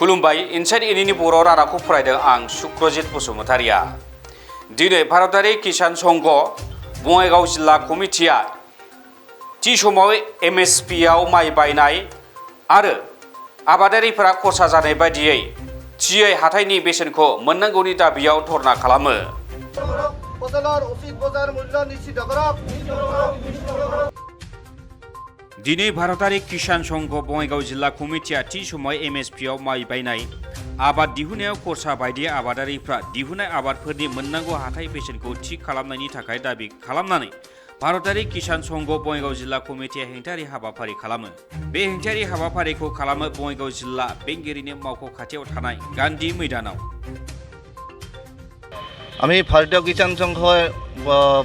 खुलुमबाय इनसाइड एनिनि बर' रादाबखौ फरायदों आं सुक्रजित बसुमतारिया। दिनै भारतारि किसान संघ बङाइगाव जिल्ला कमिटिया थि समाव एमएसपिआव माइ बायनाय आरो आबादारिफोरा खरसा जानाय बायदियै थियै हाथाइनि बेसेनखौ मोननांगौनि दाबियाव धरना खालामो। दिनै भारतारि किसान संघ बङाइगाव जिल्ला कमिटिया थि समाव एमएसपिआव माइ बायनाय आबाद दिहुननायाव खरसा बायदि आबादारिफ्रा दिहुननाय आबादफोरनि मोननांगौ हाथाइ बेसेनखौ थि खालामनायनि थाखाय दाबि खालामनानै भारतारि किसान संघ बङाइगाव जिल्ला कमिटिया हेंथायारि हाबाफारि खालामो। बे हेंथायारि हाबाफारिखौ खालामो बङाइगाव जिल्ला बेंगिरिनि मावख' खाथियाव थानाय गान्धी मैदानाव। আমি ভাৰতীয় কিষাণ সংঘই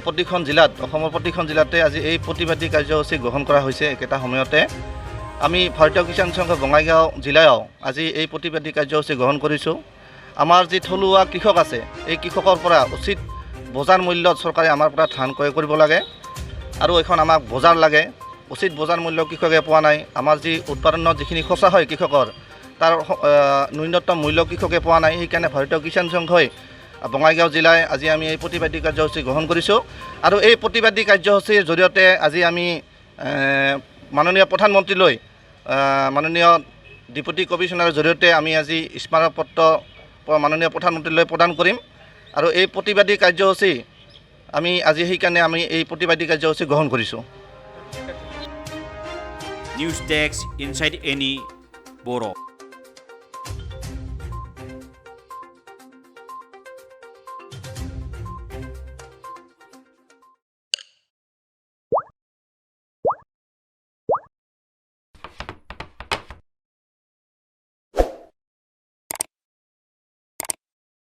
প্ৰতিখন জিলাত অসমৰ প্ৰতিখন জিলাতে আজি এই প্ৰতিবাদী কাৰ্যসূচী গ্ৰহণ কৰা হৈছে। একেটা সময়তে আমি ভাৰতীয় কিষাণ সংঘ বঙাইগাঁও জিলায়ও আজি এই প্ৰতিবাদী কাৰ্যসূচী গ্ৰহণ কৰিছোঁ। আমাৰ যি থলুৱা কৃষক আছে এই কৃষকৰ পৰা উচিত বজাৰ মূল্যত চৰকাৰে আমাৰ পৰা ধান ক্ৰয় কৰিব লাগে আৰু এখন আমাক বজাৰ লাগে। উচিত বজাৰ মূল্য কৃষকে পোৱা নাই। আমাৰ যি উৎপাদনত যিখিনি খৰচা হয় কৃষকৰ তাৰ ন্যূনতম মূল্য কৃষকে পোৱা নাই। সেইকাৰণে ভাৰতীয় কিষাণ সংঘই বঙাইগাঁও জিলায় আজি আমি এই প্ৰতিবাদী কাৰ্যসূচী গ্ৰহণ কৰিছোঁ আৰু এই প্ৰতিবাদী কাৰ্যসূচীৰ জৰিয়তে আজি আমি মাননীয় প্ৰধানমন্ত্ৰীলৈ মাননীয় ডেপুটি কমিশ্যনাৰৰ জৰিয়তে আমি আজি স্মাৰকপত্ৰ মাননীয় প্ৰধানমন্ত্ৰীলৈ প্ৰদান কৰিম আৰু এই প্ৰতিবাদী কাৰ্যসূচী আমি আজি সেইকাৰণে আমি এই প্ৰতিবাদী কাৰ্যসূচী গ্ৰহণ কৰিছোঁ। নিউজ ডেস্ক ইনসাইড এনি बर'।